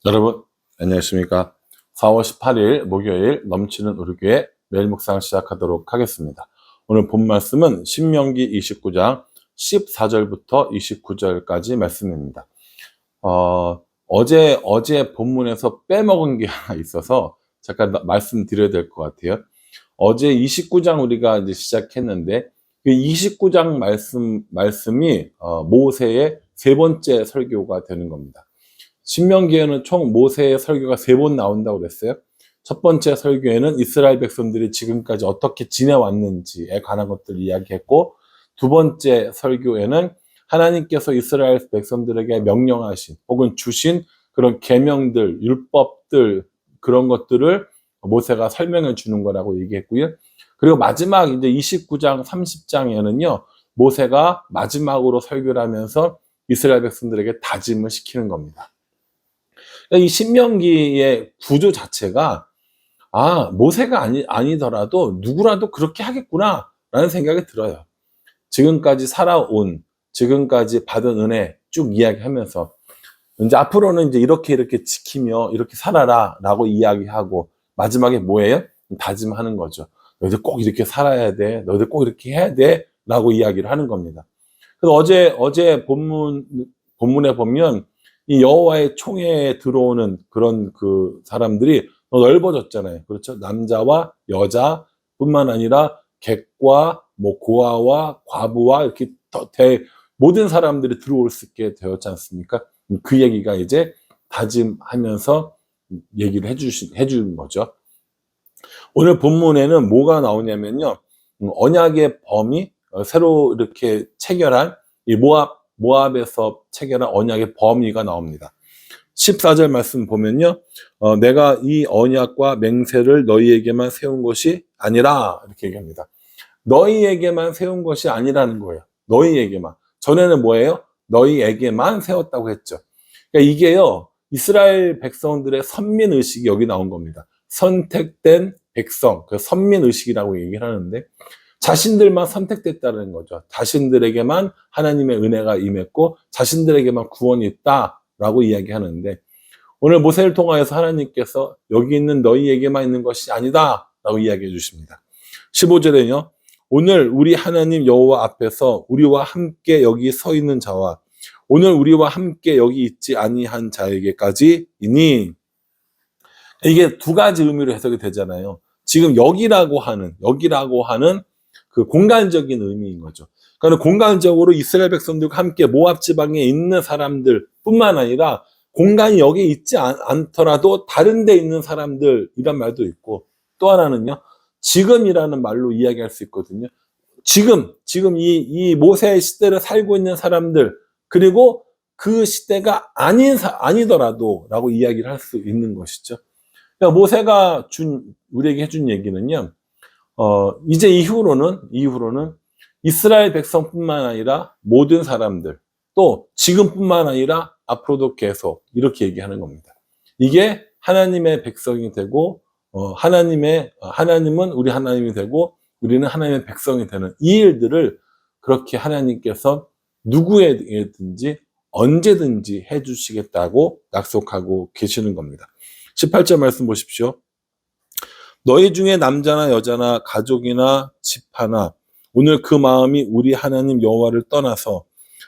여러분 안녕하십니까. 4월 18일 목요일 넘치는 우리교회 매일 묵상 시작하도록 하겠습니다. 오늘 본 말씀은 신명기 29장 14절부터 29절까지 말씀입니다. 어제 본문에서 빼먹은 게 하나 있어서 잠깐 말씀드려야 될 것 같아요. 어제 29장 우리가 이제 시작했는데 그 29장 말씀이 모세의 세 번째 설교가 되는 겁니다. 신명기에는 총 모세의 설교가 3번 나온다고 그랬어요. 첫 번째 설교에는 이스라엘 백성들이 지금까지 어떻게 지내왔는지에 관한 것들을 이야기했고, 두 번째 설교에는 하나님께서 이스라엘 백성들에게 명령하신 혹은 주신 그런 계명들, 율법들, 그런 것들을 모세가 설명해 주는 거라고 얘기했고요. 그리고 마지막 이제 29장, 30장에는요, 모세가 마지막으로 설교를 하면서 이스라엘 백성들에게 다짐을 시키는 겁니다. 이 신명기의 구조 자체가 모세가 아니더라도 누구라도 그렇게 하겠구나 라는 생각이 들어요. 지금까지 살아온, 지금까지 받은 은혜 쭉 이야기하면서 이제 앞으로는 이제 이렇게 지키며 이렇게 살아라 라고 이야기하고, 마지막에 뭐예요? 다짐하는 거죠. 너희들 꼭 이렇게 살아야 돼, 너희들 꼭 이렇게 해야 돼 라고 이야기를 하는 겁니다. 그래서 어제 본문에 보면 이 여호와의 총회에 들어오는 그런 그 사람들이 넓어졌잖아요. 그렇죠? 남자와 여자뿐만 아니라 객과 고아와 과부와 이렇게 모든 사람들이 들어올 수 있게 되었지 않습니까? 그 얘기가 이제 다짐하면서 얘기를 해준 거죠. 오늘 본문에는 뭐가 나오냐면요, 언약의 범위, 새로 이렇게 체결한 이 모압에서 체결한 언약의 범위가 나옵니다. 14절 말씀 보면요, 내가 이 언약과 맹세를 너희에게만 세운 것이 아니라, 이렇게 얘기합니다. 너희에게만 세운 것이 아니라는 거예요. 너희에게만. 전에는 뭐예요? 너희에게만 세웠다고 했죠. 그러니까 이게요, 이스라엘 백성들의 선민의식이 여기 나온 겁니다. 선택된 백성, 그 선민의식이라고 얘기를 하는데, 자신들만 선택됐다는 거죠. 자신들에게만 하나님의 은혜가 임했고 자신들에게만 구원이 있다라고 이야기하는데, 오늘 모세를 통하여서 하나님께서 여기 있는 너희에게만 있는 것이 아니다 라고 이야기해 주십니다. 15절에요, 오늘 우리 하나님 여호와 앞에서 우리와 함께 여기 서 있는 자와 오늘 우리와 함께 여기 있지 아니한 자에게까지 이니, 이게 두 가지 의미로 해석이 되잖아요. 지금 여기라고 하는 그 공간적인 의미인 거죠. 그러니까 공간적으로 이스라엘 백성들과 함께 모압 지방에 있는 사람들 뿐만 아니라 공간이 여기 있지 않더라도 다른 데 있는 사람들, 이란 말도 있고, 또 하나는요, 지금이라는 말로 이야기할 수 있거든요. 지금 이 모세의 시대를 살고 있는 사람들, 그리고 그 시대가 아니더라도 라고 이야기를 할 수 있는 것이죠. 그러니까 모세가 우리에게 해준 얘기는요, 이제 이후로는 이스라엘 백성뿐만 아니라 모든 사람들, 또 지금뿐만 아니라 앞으로도 계속 이렇게 얘기하는 겁니다. 이게 하나님의 백성이 되고, 하나님은 우리 하나님이 되고, 우리는 하나님의 백성이 되는 이 일들을 그렇게 하나님께서 누구에게든지 언제든지 해주시겠다고 약속하고 계시는 겁니다. 18절 말씀 보십시오. 너희 중에 남자나 여자나 가족이나 집 하나 오늘 그 마음이 우리 하나님 여호와를 떠나서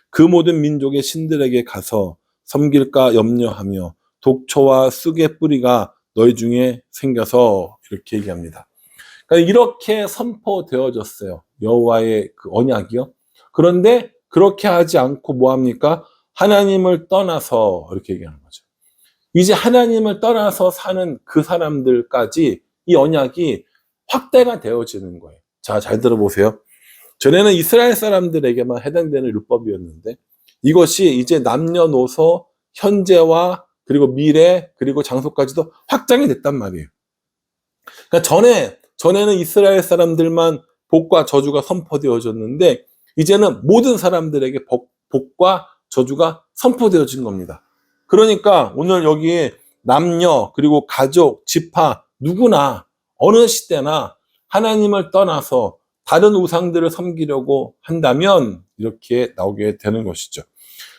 그 모든 민족의 신들에게 가서 섬길까 염려하며 독초와 쑥의 뿌리가 너희 중에 생겨서, 이렇게 얘기합니다. 그러니까 이렇게 선포되어졌어요. 여호와의 그 언약이요. 그런데 그렇게 하지 않고 뭐 합니까? 하나님을 떠나서, 이렇게 얘기하는 거죠. 이제 하나님을 떠나서 사는 그 사람들까지 이 언약이 확대가 되어지는 거예요. 자, 잘 들어보세요. 전에는 이스라엘 사람들에게만 해당되는 율법이었는데 이것이 이제 남녀노소, 현재와 그리고 미래, 그리고 장소까지도 확장이 됐단 말이에요. 그러니까 전에는 이스라엘 사람들만 복과 저주가 선포되어졌는데 이제는 모든 사람들에게 복과 저주가 선포되어진 겁니다. 그러니까 오늘 여기 남녀, 그리고 가족, 지파, 누구나 어느 시대나 하나님을 떠나서 다른 우상들을 섬기려고 한다면 이렇게 나오게 되는 것이죠.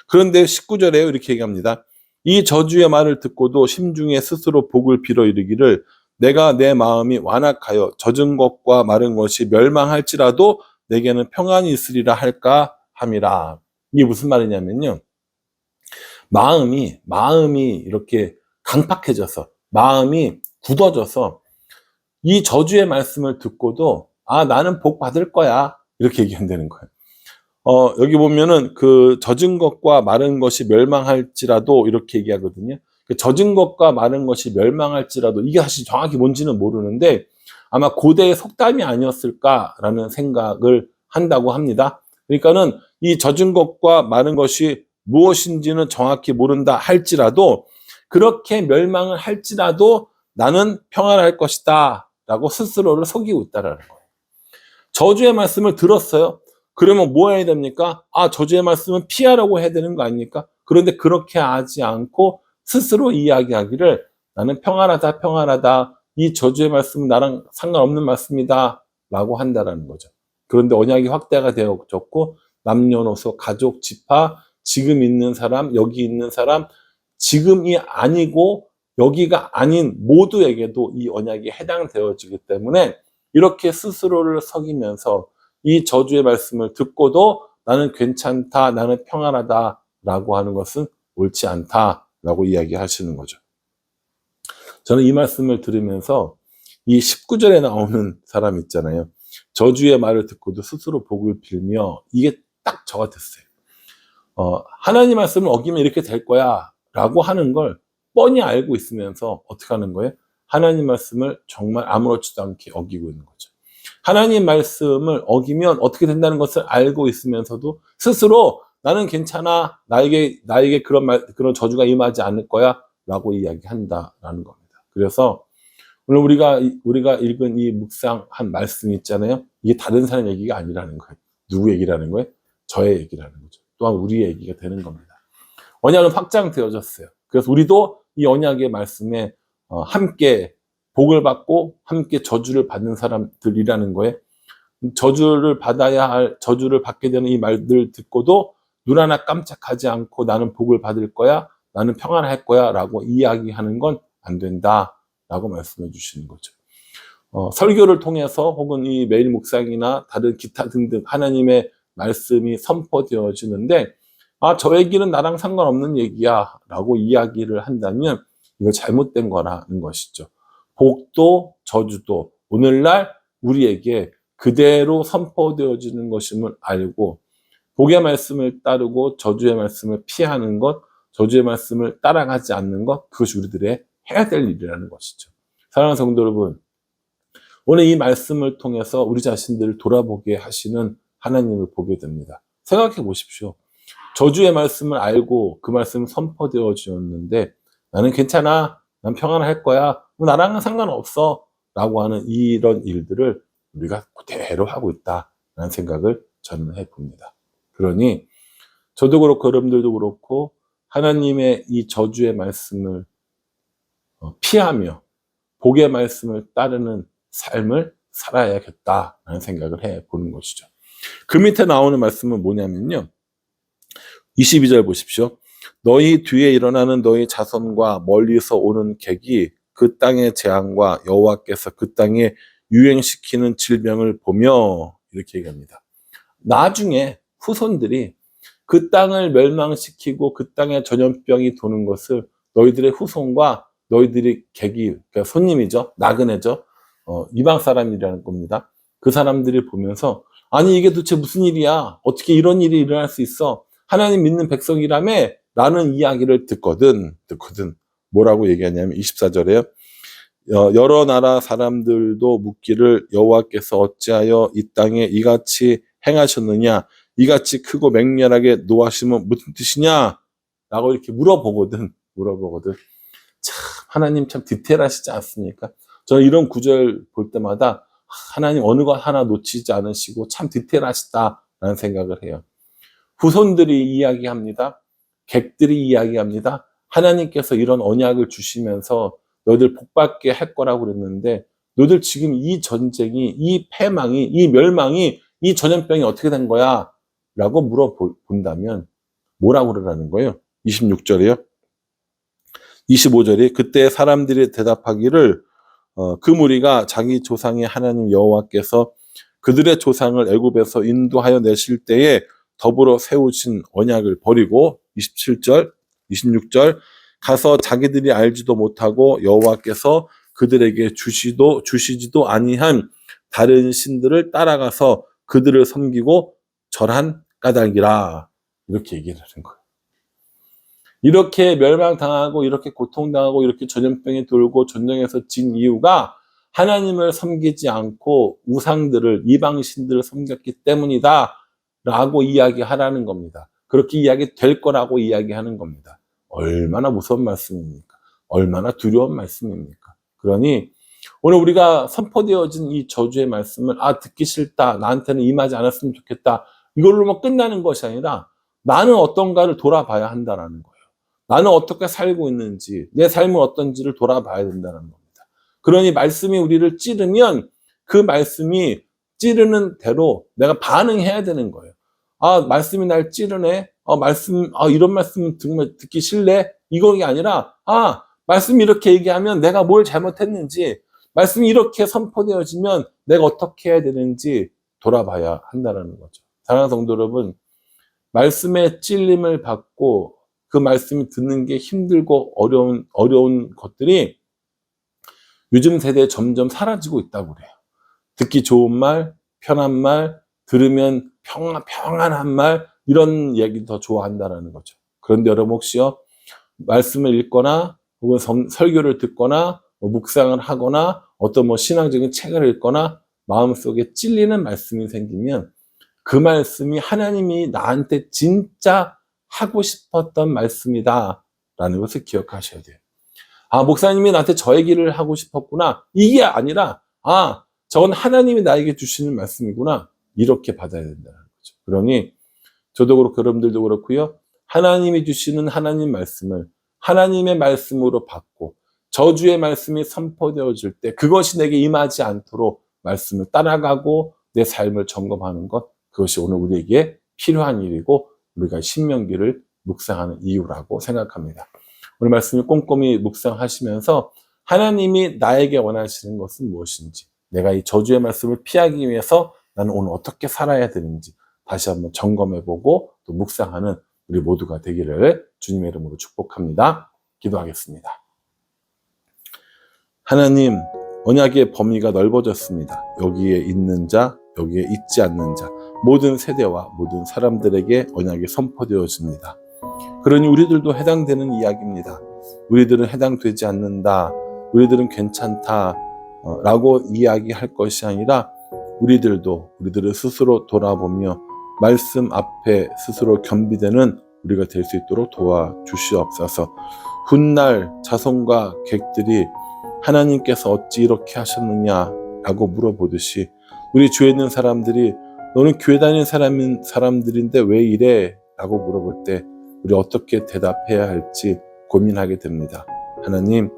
그런데 19절에 이렇게 얘기합니다. 이 저주의 말을 듣고도 심중에 스스로 복을 빌어 이르기를 내가 내 마음이 완악하여 젖은 것과 마른 것이 멸망할지라도 내게는 평안이 있으리라 할까 함이라. 이게 무슨 말이냐면요. 마음이 이렇게 강팍해져서, 마음이 굳어져서 이 저주의 말씀을 듣고도 나는 복 받을 거야. 이렇게 얘기한다는 거예요. 여기 보면은 그 젖은 것과 마른 것이 멸망할지라도 이렇게 얘기하거든요. 그 젖은 것과 마른 것이 멸망할지라도 이게 사실 정확히 뭔지는 모르는데 아마 고대의 속담이 아니었을까라는 생각을 한다고 합니다. 그러니까는 이 젖은 것과 마른 것이 무엇인지는 정확히 모른다 할지라도 그렇게 멸망을 할지라도 나는 평안할 것이다 라고 스스로를 속이고 있다라는 거예요. 저주의 말씀을 들었어요. 그러면 뭐 해야 됩니까? 저주의 말씀은 피하라고 해야 되는 거 아닙니까? 그런데 그렇게 하지 않고 스스로 이야기하기를 나는 평안하다, 평안하다. 이 저주의 말씀은 나랑 상관없는 말씀이다. 라고 한다라는 거죠. 그런데 언약이 확대가 되어졌고 남녀노소, 가족, 지파, 지금 있는 사람, 여기 있는 사람, 지금이 아니고 여기가 아닌 모두에게도 이 언약이 해당되어지기 때문에 이렇게 스스로를 속이면서 이 저주의 말씀을 듣고도 나는 괜찮다, 나는 평안하다 라고 하는 것은 옳지 않다 라고 이야기하시는 거죠. 저는 이 말씀을 들으면서 이 19절에 나오는 사람 있잖아요. 저주의 말을 듣고도 스스로 복을 빌며 이게 딱 저 같았어요. 하나님 말씀을 어기면 이렇게 될 거야 라고 하는 걸 뻔히 알고 있으면서 어떻게 하는 거예요? 하나님 말씀을 정말 아무렇지도 않게 어기고 있는 거죠. 하나님 말씀을 어기면 어떻게 된다는 것을 알고 있으면서도 스스로 나는 괜찮아, 나에게 그런 저주가 임하지 않을 거야 라고 이야기한다라는 겁니다. 그래서 오늘 우리가 읽은 이 묵상한 말씀 있잖아요. 이게 다른 사람 얘기가 아니라는 거예요. 누구 얘기라는 거예요? 저의 얘기라는 거죠. 또한 우리의 얘기가 되는 겁니다. 언약은 확장되어졌어요. 그래서 우리도 이 언약의 말씀에 함께 복을 받고 함께 저주를 받는 사람들이라는 거예요. 저주를 받게 되는 이 말들 듣고도 눈 하나 깜짝하지 않고 나는 복을 받을 거야, 나는 평안할 거야 라고 이야기하는 건 안 된다 라고 말씀해 주시는 거죠. 설교를 통해서 혹은 이 매일 묵상이나 다른 기타 등등 하나님의 말씀이 선포되어지는데 저 얘기는 나랑 상관없는 얘기야 라고 이야기를 한다면 이거 잘못된 거라는 것이죠. 복도 저주도 오늘날 우리에게 그대로 선포되어지는 것임을 알고 복의 말씀을 따르고 저주의 말씀을 피하는 것, 저주의 말씀을 따라가지 않는 것, 그것이 우리들의 해야 될 일이라는 것이죠. 사랑하는 성도 여러분, 오늘 이 말씀을 통해서 우리 자신들을 돌아보게 하시는 하나님을 보게 됩니다. 생각해 보십시오. 저주의 말씀을 알고 그 말씀은 선포되어지었는데 나는 괜찮아, 난 평안할 거야, 나랑은 상관없어 라고 하는 이런 일들을 우리가 그대로 하고 있다라는 생각을 저는 해봅니다. 그러니 저도 그렇고 여러분들도 그렇고 하나님의 이 저주의 말씀을 피하며 복의 말씀을 따르는 삶을 살아야겠다라는 생각을 해보는 것이죠. 그 밑에 나오는 말씀은 뭐냐면요. 22절 보십시오. 너희 뒤에 일어나는 너희 자손과 멀리서 오는 객이 그 땅의 재앙과 여호와께서 그 땅에 유행시키는 질병을 보며 이렇게 얘기합니다. 나중에 후손들이 그 땅을 멸망시키고 그 땅에 전염병이 도는 것을 너희들의 후손과 너희들이 객이, 그러니까 손님이죠. 나그네죠. 이방 사람이라는 겁니다. 그 사람들이 보면서 아니 이게 도대체 무슨 일이야? 어떻게 이런 일이 일어날 수 있어? 하나님 믿는 백성이라며 라는 이야기를 듣거든. 뭐라고 얘기하냐면 24절에요. 여러 나라 사람들도 묻기를 여호와께서 어찌하여 이 땅에 이같이 행하셨느냐? 이같이 크고 맹렬하게 노하심은 무슨 뜻이냐? 라고 이렇게 물어보거든. 참 하나님 참 디테일하시지 않습니까? 저는 이런 구절 볼 때마다 하나님 어느 것 하나 놓치지 않으시고 참 디테일하시다라는 생각을 해요. 후손들이 이야기합니다. 객들이 이야기합니다. 하나님께서 이런 언약을 주시면서 너희들 복받게 할 거라고 그랬는데 너희들 지금 이 전쟁이, 이 패망이, 이 멸망이, 이 전염병이 어떻게 된 거야? 라고 물어본다면 뭐라고 그러라는 거예요? 26절이요. 25절이 그때 사람들이 대답하기를 그 무리가 자기 조상의 하나님 여호와께서 그들의 조상을 애굽에서 인도하여 내실 때에 더불어 세우신 언약을 버리고 27절, 26절 가서 자기들이 알지도 못하고 여호와께서 그들에게 주시지도 아니한 다른 신들을 따라가서 그들을 섬기고 절한 까닭이라 이렇게 얘기를 하는 거예요. 이렇게 멸망당하고 이렇게 고통당하고 이렇게 전염병이 돌고 전쟁에서 진 이유가 하나님을 섬기지 않고 우상들을 이방신들을 섬겼기 때문이다 라고 이야기하라는 겁니다. 그렇게 이야기될 거라고 이야기하는 겁니다. 얼마나 무서운 말씀입니까? 얼마나 두려운 말씀입니까? 그러니 오늘 우리가 선포되어진 이 저주의 말씀을 듣기 싫다, 나한테는 임하지 않았으면 좋겠다, 이걸로만 끝나는 것이 아니라 나는 어떤가를 돌아봐야 한다는 거예요. 나는 어떻게 살고 있는지, 내 삶은 어떤지를 돌아봐야 된다는 겁니다. 그러니 말씀이 우리를 찌르면 그 말씀이 찌르는 대로 내가 반응해야 되는 거예요. 말씀이 날 찌르네. 이런 말씀 정말 듣기 싫네. 이게 아니라, 말씀이 이렇게 얘기하면 내가 뭘 잘못했는지, 말씀이 이렇게 선포되어지면 내가 어떻게 해야 되는지 돌아봐야 한다는 거죠. 사랑하는 성도 여러분, 말씀의 찔림을 받고 그 말씀을 듣는 게 힘들고 어려운 것들이 요즘 세대에 점점 사라지고 있다고 그래요. 듣기 좋은 말, 편한 말, 들으면 평안한 말, 이런 얘기 더 좋아한다는 거죠. 그런데 여러분 혹시요, 말씀을 읽거나 혹은 설교를 듣거나 묵상을 하거나 어떤 신앙적인 책을 읽거나 마음속에 찔리는 말씀이 생기면 그 말씀이 하나님이 나한테 진짜 하고 싶었던 말씀이다 라는 것을 기억하셔야 돼요. 목사님이 나한테 저 얘기를 하고 싶었구나, 이게 아니라 저건 하나님이 나에게 주시는 말씀이구나, 이렇게 받아야 된다는 거죠. 그러니 저도 그렇고 여러분들도 그렇고요, 하나님이 주시는 하나님 말씀을 하나님의 말씀으로 받고 저주의 말씀이 선포되어질 때 그것이 내게 임하지 않도록 말씀을 따라가고 내 삶을 점검하는 것, 그것이 오늘 우리에게 필요한 일이고 우리가 신명기를 묵상하는 이유라고 생각합니다. 오늘 말씀을 꼼꼼히 묵상하시면서 하나님이 나에게 원하시는 것은 무엇인지, 내가 이 저주의 말씀을 피하기 위해서 나는 오늘 어떻게 살아야 되는지 다시 한번 점검해보고 또 묵상하는 우리 모두가 되기를 주님의 이름으로 축복합니다. 기도하겠습니다. 하나님, 언약의 범위가 넓어졌습니다. 여기에 있는 자, 여기에 있지 않는 자, 모든 세대와 모든 사람들에게 언약이 선포되어집니다. 그러니 우리들도 해당되는 이야기입니다. 우리들은 해당되지 않는다, 우리들은 괜찮다 라고 이야기할 것이 아니라 우리들을 스스로 돌아보며 말씀 앞에 스스로 겸비되는 우리가 될 수 있도록 도와주시옵소서. 훗날 자손과 객들이 하나님께서 어찌 이렇게 하셨느냐 라고 물어보듯이 우리 주위에 있는 사람들이 너는 교회 다니는 사람들인데 왜 이래? 라고 물어볼 때 우리 어떻게 대답해야 할지 고민하게 됩니다. 하나님,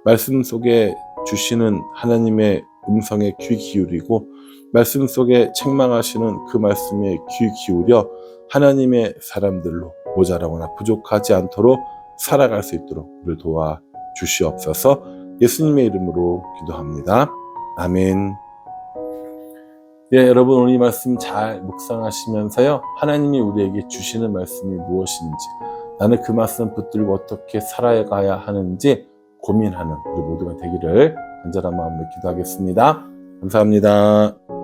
말씀 속에 주시는 하나님의 음성에 귀 기울이고 말씀 속에 책망하시는 그 말씀에 귀 기울여 하나님의 사람들로 모자라거나 부족하지 않도록 살아갈 수 있도록 우리를 도와주시옵소서. 예수님의 이름으로 기도합니다. 아멘. 여러분 오늘 이 말씀 잘 묵상하시면서요, 하나님이 우리에게 주시는 말씀이 무엇인지, 나는 그 말씀 붙들고 어떻게 살아가야 하는지 고민하는 우리 모두가 되기를 간절한 마음으로 기도하겠습니다. 감사합니다.